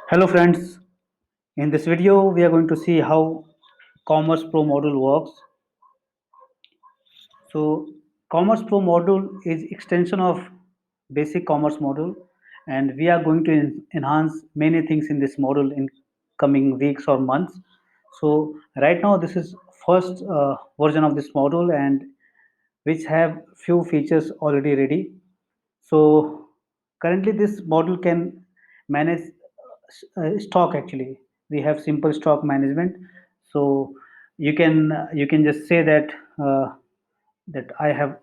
Hello friends, in this video we are going to see how Commerce Pro module works. So Commerce Pro module is extension of basic commerce module, and we are going to enhance many things in this module in coming weeks or months. So right now this is first version of this module and which have few features already ready. So currently this model can manage stock. Actually we have simple stock management. So you can just say that that I have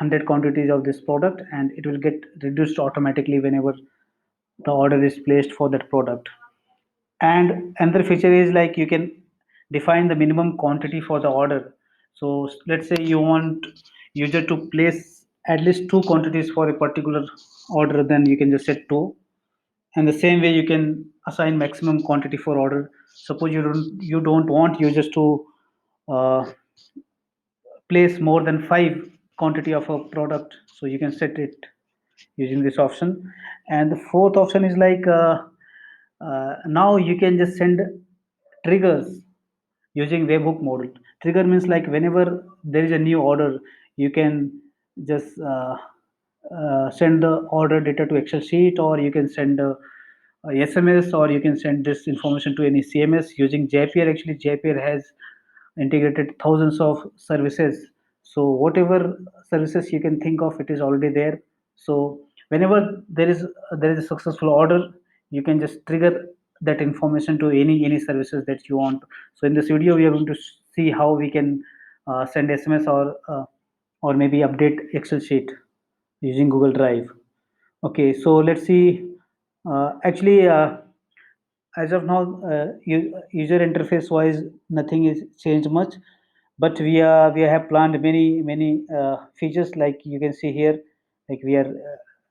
100 quantities of this product and it will get reduced automatically whenever the order is placed for that product. And another feature is like you can define the minimum quantity for the order. So let's say you want user to place at least two quantities for a particular order, then you can just set two. And the same way you can assign maximum quantity for order. Suppose you don't want users to uh, place more than five quantity of a product, so you can set it using this option. And the fourth option is like now you can just send triggers using webhook model. Trigger means like whenever there is a new order, you can just send the order data to Excel sheet, or you can send a SMS, or you can send this information to any CMS using Zapier. Actually, Zapier has integrated thousands of services. So whatever services you can think of, it is already there. So whenever there is a successful order, you can just trigger that information to any services that you want. So in this video we are going to see how we can send SMS or maybe update Excel sheet using Google Drive. Okay, so let's see. Actually, as of now, user interface wise, nothing is changed much, but we have planned many features. Like you can see here, like we are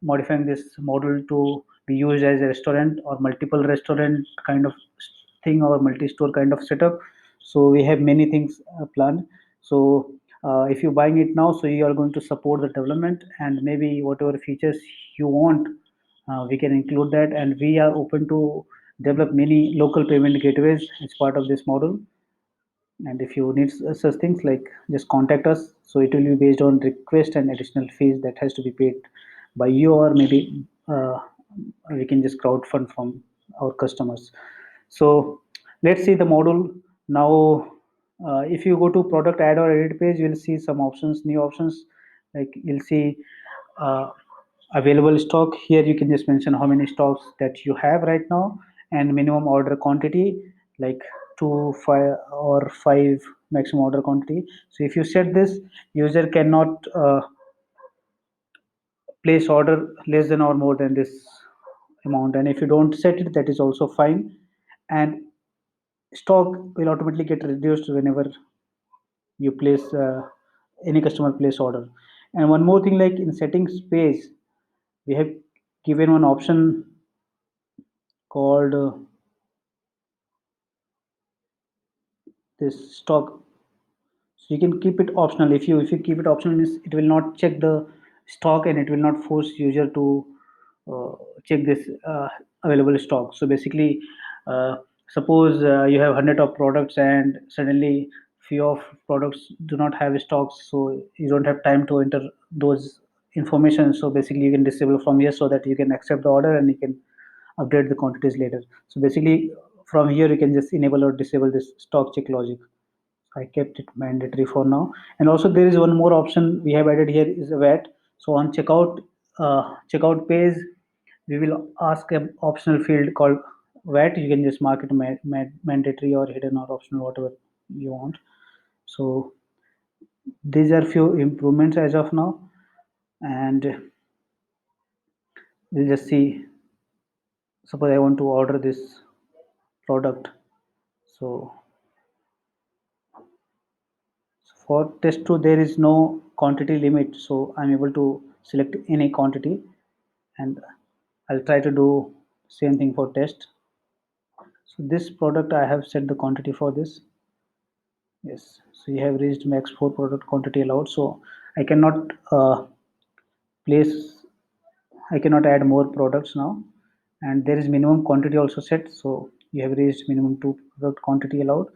modifying this model to be used as a restaurant or multiple restaurant kind of thing, or multi-store kind of setup. So we have many things planned. So if you're buying it now, so you are going to support the development, and maybe whatever features you want, we can include that. And we are open to develop many local payment gateways as part of this model. And if you need such things, like just contact us. So it will be based on request and additional fees that has to be paid by you, or maybe we can just crowdfund from our customers. So let's see the module now. If you go to product add or edit page, you'll see some options, new options. Like you'll see uh, available stock. Here you can just mention how many stocks that you have right now, and minimum order quantity, like 2 5 or 5 maximum order quantity. So if you set this, user cannot place order less than or more than this amount. And if you don't set it, that is also fine. And stock will automatically get reduced whenever you place any customer place order. And one more thing, like in settings page, we have given one option called this stock. So you can keep it optional. If you keep it optional, means it will not check the stock, and it will not force user to uh, check this available stock. So basically, uh, suppose you have 100 of products and suddenly few of products do not have stocks, so you don't have time to enter those information. So basically you can disable from here, so that you can accept the order and you can update the quantities later. So basically from here you can just enable or disable this stock check logic. I kept it mandatory for now. And also there is one more option we have added here, is a VAT. So on checkout page, we will ask an optional field called VAT. You can just mark it mandatory or hidden or optional, whatever you want. So these are few improvements as of now, and we'll just see. Suppose I want to order this product. So for test 2, there is no quantity limit, so I'm able to select any quantity, and I'll try to do same thing for test. So this product I have set the quantity for this. Yes, so you have reached max 4 product quantity allowed. So I cannot place, I cannot add more products now. and there is minimum quantity also set. So you have reached minimum two product quantity allowed.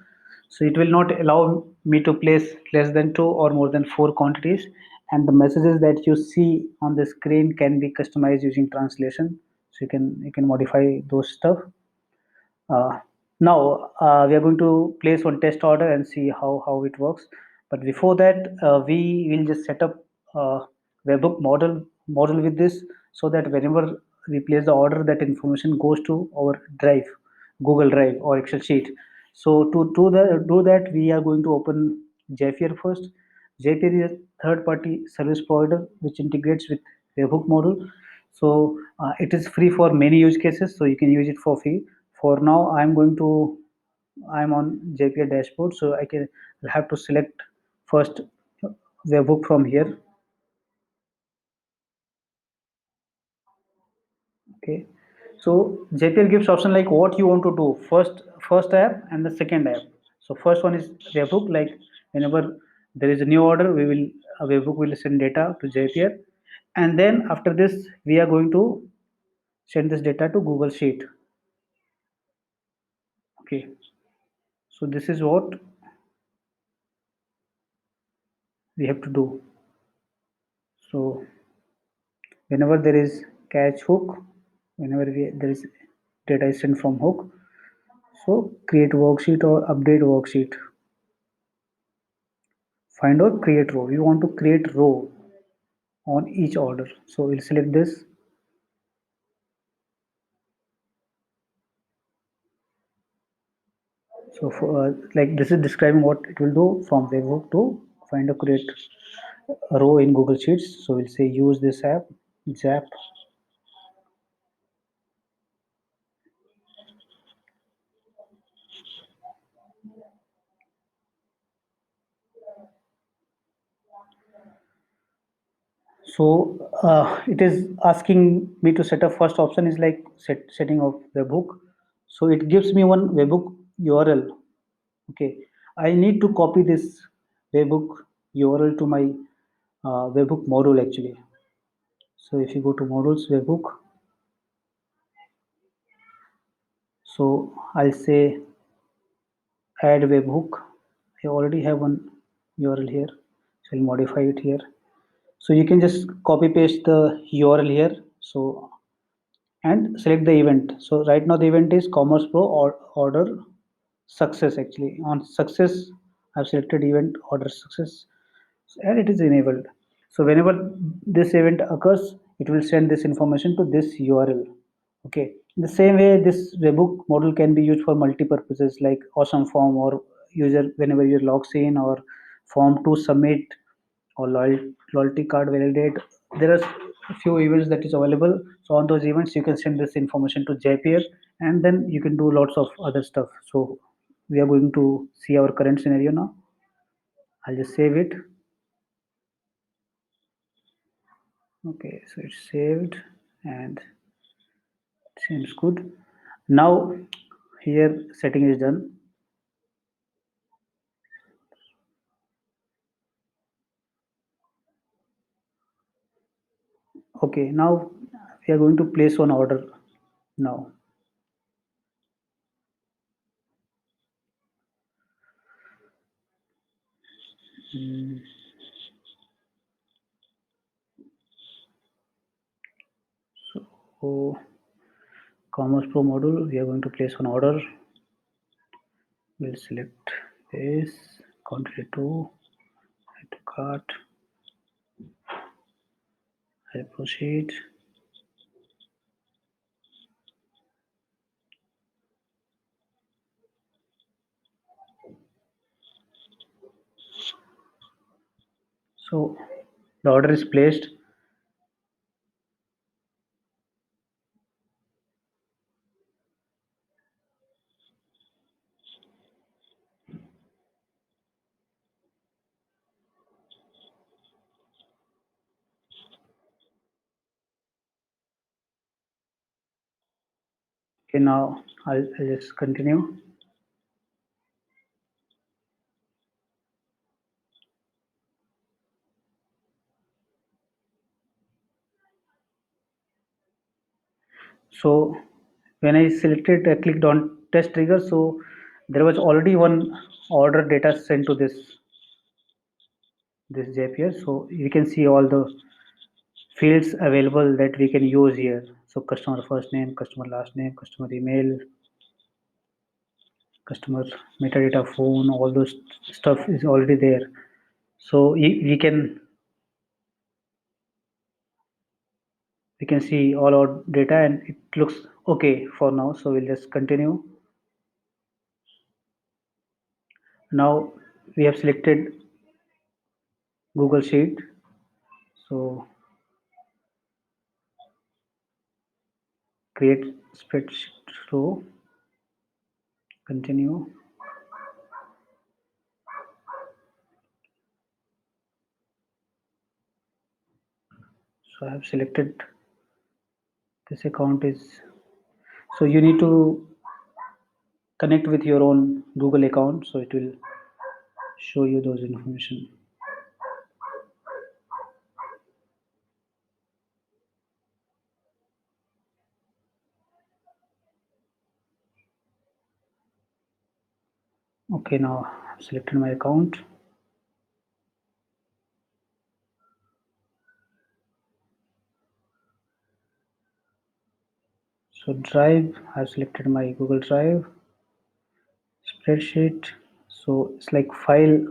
So it will not allow me to place less than two or more than four quantities. And the messages that you see on the screen can be customized using translation. So you can modify those stuff. uh, Now we are going to place one test order and see how it works. But before that, we will just set up a webhook model with this, so that whenever we place the order, that information goes to our drive, Google Drive or Excel sheet. So do that, we are going to open Zapier first. Zapier is a third-party service provider which integrates with webhook model. So it is free for many use cases, so you can use it for free. For now, I'm on Zapier dashboard, so I'll have to select first webhook from here. Okay, so Zapier gives option like what you want to do, first app and the second app. So first one is webhook, like whenever there is a new order, a webhook will send data to Zapier, and then after this we are going to send this data to Google Sheet. Okay, so this is what we have to do. So whenever there is catch hook, there is data is sent from hook, so create worksheet or update worksheet, find or create row. We want to create row on each order, so we'll select this. So for, like this is describing what it will do from webhook to find or create a row in Google Sheets. So we'll say use this app, Zap. So it is asking me to set up. First option is like setting of webhook. So it gives me one webhook URL. Okay, I need to copy this webhook URL to my webhook module actually. So if you go to modules webhook, so I'll say add webhook. I already have one URL here, so I'll modify it here. So you can just copy paste the URL here. So and select the event. So right now the event is Commerce Pro or order success. Actually on success I've selected event order success, and it is enabled. So whenever this event occurs, it will send this information to this URL. Okay, in the same way this webhook model can be used for multi-purposes like awesome form, or user whenever you logs in, or form to submit, or loyalty card validate. There are a few events that is available. So on those events you can send this information to Zapier, and then you can do lots of other stuff. So we are going to see our current scenario now. I'll just save it. Okay, so it's saved and seems good. Now here setting is done. Okay, now we are going to place one order now. Mm, so Commerce Pro module, we are going to place one order. We'll select this, quantity 2, add to cart, I'll proceed. So the order is placed. Okay, now I'll just continue. So When I selected, clicked on test trigger, so there was already one order data sent to this Zapier. So you can see all the fields available that we can use here. So customer first name, customer last name, customer email, customer metadata, phone, all those stuff is already there. So we can see all our data and it looks okay for now. So we'll just continue. Now we have selected Google Sheet. So create spreadsheet row, continue. So I have selected this account is, so you need to connect with your own Google account, so it will show you those information. Okay, now I've selected my account. So drive, I've selected my Google Drive. Spreadsheet, so it's like file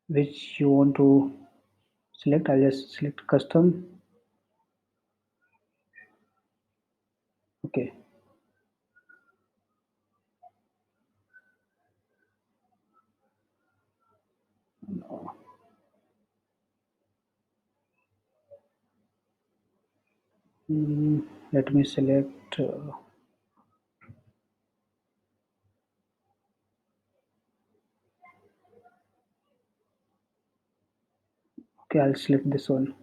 which you want to select. I'll just select custom. Okay. Let me select. Okay, I'll select this one.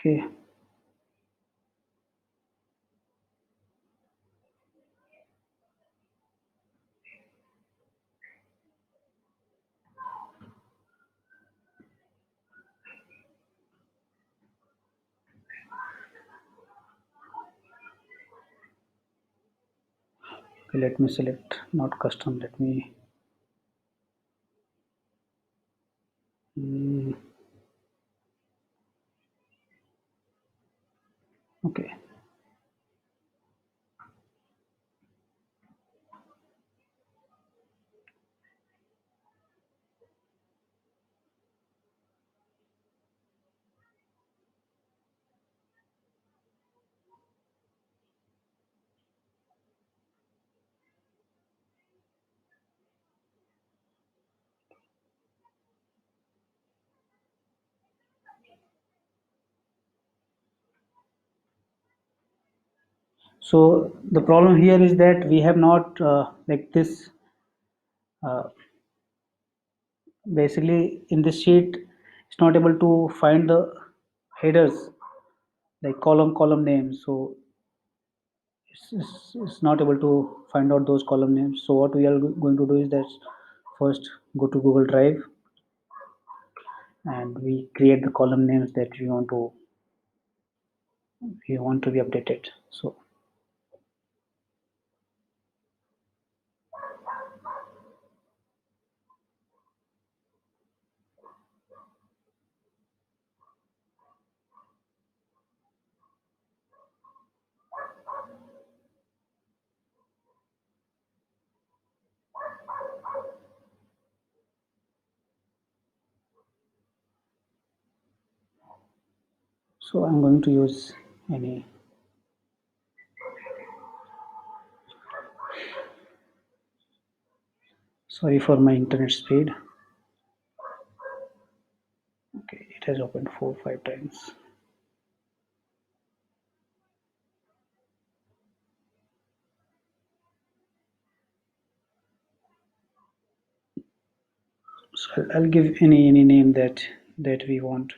Okay. Okay, let me select not custom. Let me. Mm, okay. So the problem here is that we have not like this. Uh, Basically, in this sheet, it's not able to find the headers like column names. So it's not able to find out those column names. So what we are going to do is that first go to Google Drive and we create the column names that we want to be updated. So I'm going to use any. Sorry for my internet speed. Okay, it has opened 4 5 times. So I'll give any name that we want.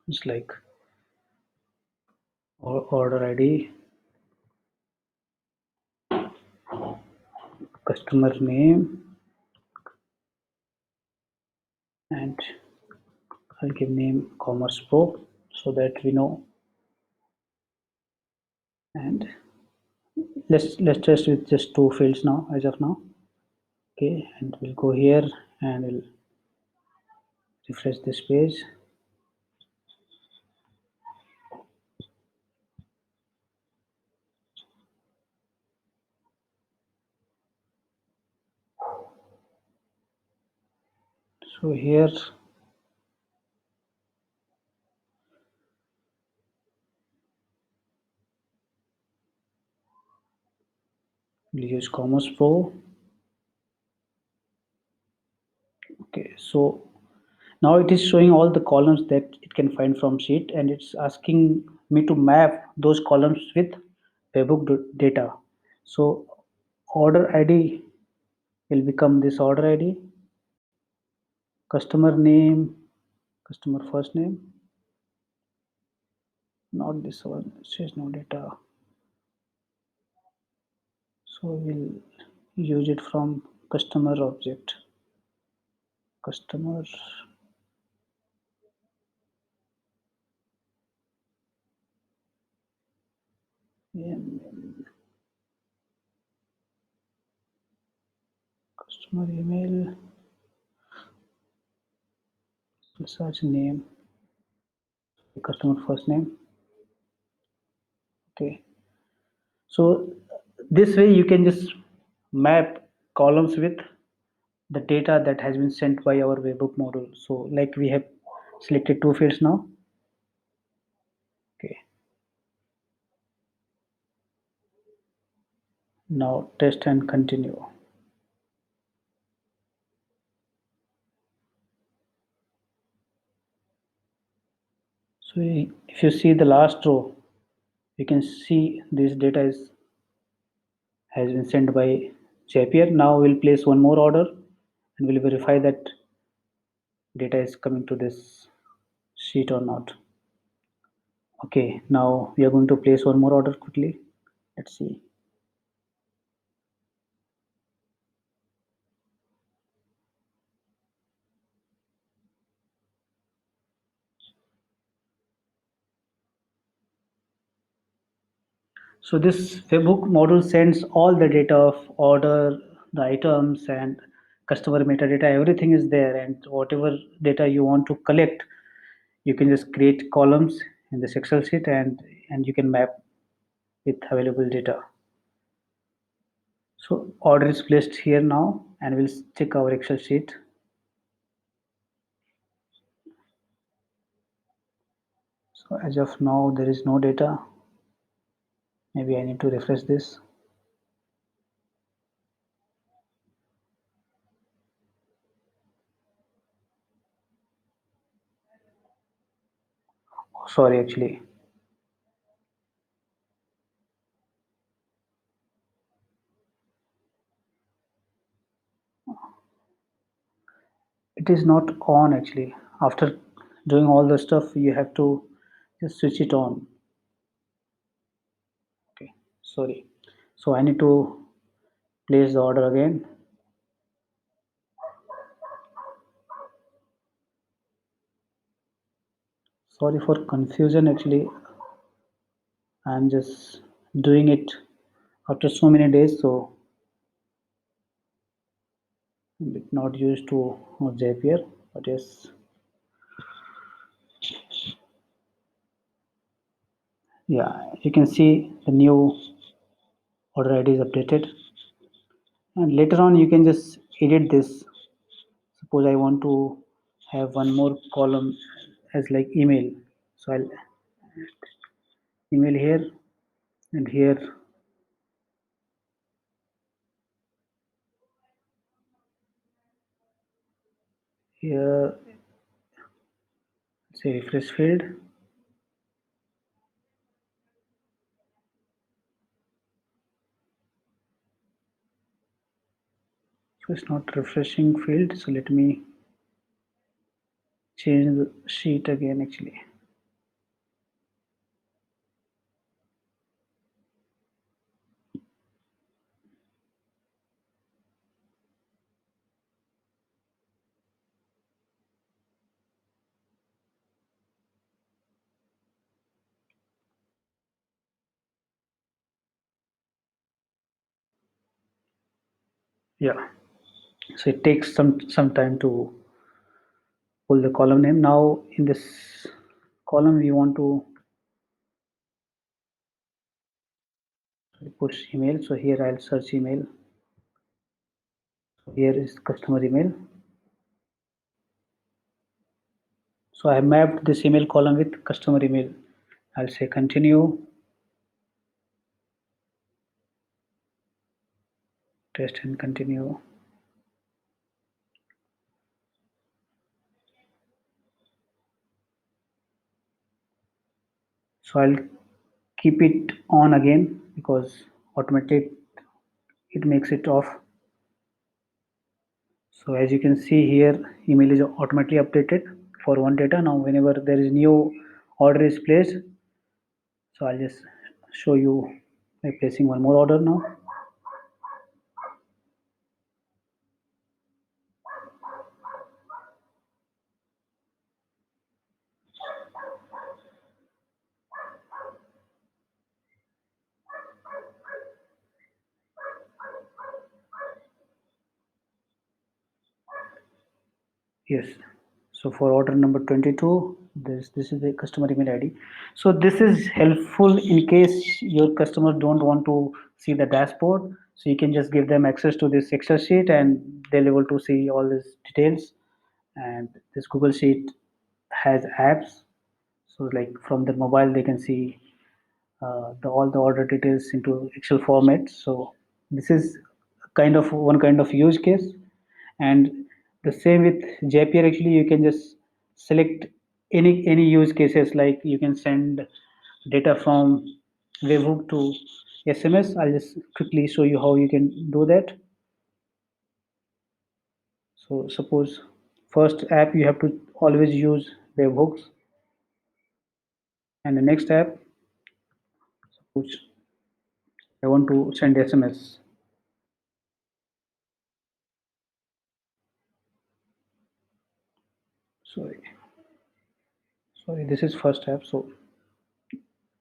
It's like order ID, customer name, and I'll give name Commerce Pro. so that we know. And let's test with just two fields now as of now. Okay, and we'll go here and we'll refresh this page. So here we'll use Commerce Pro. Okay, so now it is showing all the columns that it can find from sheet, and it's asking me to map those columns with webhook data. So order ID will become this order ID, customer name, customer first name, not this one, it says no data. So we'll use it from customer object, customer, customer email, search name, customer first name. Okay, so this way you can just map columns with the data that has been sent by our webhook model. So like we have selected two fields now. Okay, now test and continue. So if you see the last row, you can see this data is has been sent by Zapier. Now we'll place one more order and we'll verify that data is coming to this sheet or not. Okay, now we are going to place one more order quickly. Let's see. So this webhook model sends all the data of order, the items, and customer metadata. Everything is there, and whatever data you want to collect, you can just create columns in this Excel sheet, and you can map with available data. So order is placed here now, and we'll check our Excel sheet. So as of now, there is no data. Maybe I need to refresh this. Oh, sorry, actually, it is not on actually. After doing all the stuff, you have to just switch it on. Okay, sorry. So I need to place the order again. Sorry for confusion. Actually, I'm just doing it after so many days, so a bit not used to Zapier. But yes, yeah, you can see the new order ID is updated, and later on you can just edit this. Suppose I want to have one more column as like email, so I'll email here and here say refresh field. So it's not refreshing field, so let me change the sheet again actually. Yeah, so it takes some time to pull the column name. Now in this column we want to push email, so here I'll search email. So here is customer email. So I mapped this email column with customer email. I'll say continue, test and continue. So I'll keep it on again because automatically it makes it off. So as you can see here, email is automatically updated for one data. Now whenever there is new order is placed, so I'll just show you by placing one more order now. Yes. So for order number 22, this is the customer email ID. So this is helpful in case your customers don't want to see the dashboard. So you can just give them access to this Excel sheet and they'll able to see all these details. And this Google Sheet has apps. So like from the mobile, they can see all the order details into Excel format. So this is kind of one kind of use case, and the same with Zapier. Actually, you can just select any use cases, like you can send data from webhook to SMS. I'll just quickly show you how you can do that. So suppose first app you have to always use webhooks, and the next app, which I want to send SMS. Sorry sorry this is first app. So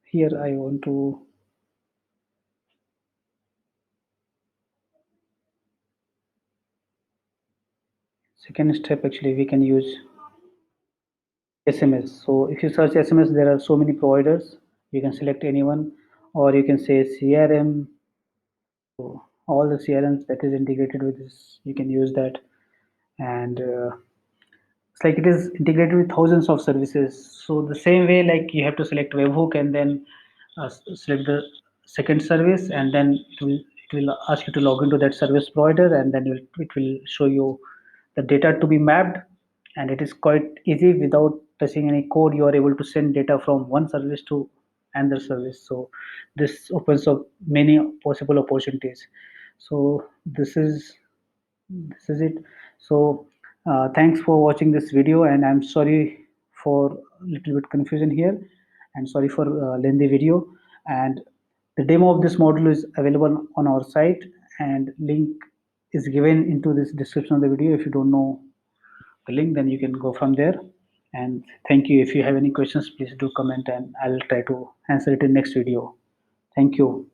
here I want to second step. Actually we can use SMS. So if you search SMS, there are so many providers. You can select anyone, or you can say CRM. So all the CRMs that is integrated with this, you can use that. And it's like it is integrated with thousands of services. So the same way, like you have to select webhook and then select the second service, and then it will ask you to log into that service provider, and then it will show you the data to be mapped. And it is quite easy. Without touching any code, you are able to send data from one service to another service. So this opens up many possible opportunities. So this is it. So thanks for watching this video, and I'm sorry for a little bit confusion here, and sorry for lengthy video. And the demo of this module is available on our site, and link is given into this description of the video. If you don't know the link, then you can go from there. And thank you. If you have any questions, please do comment, and I'll try to answer it in next video. Thank you.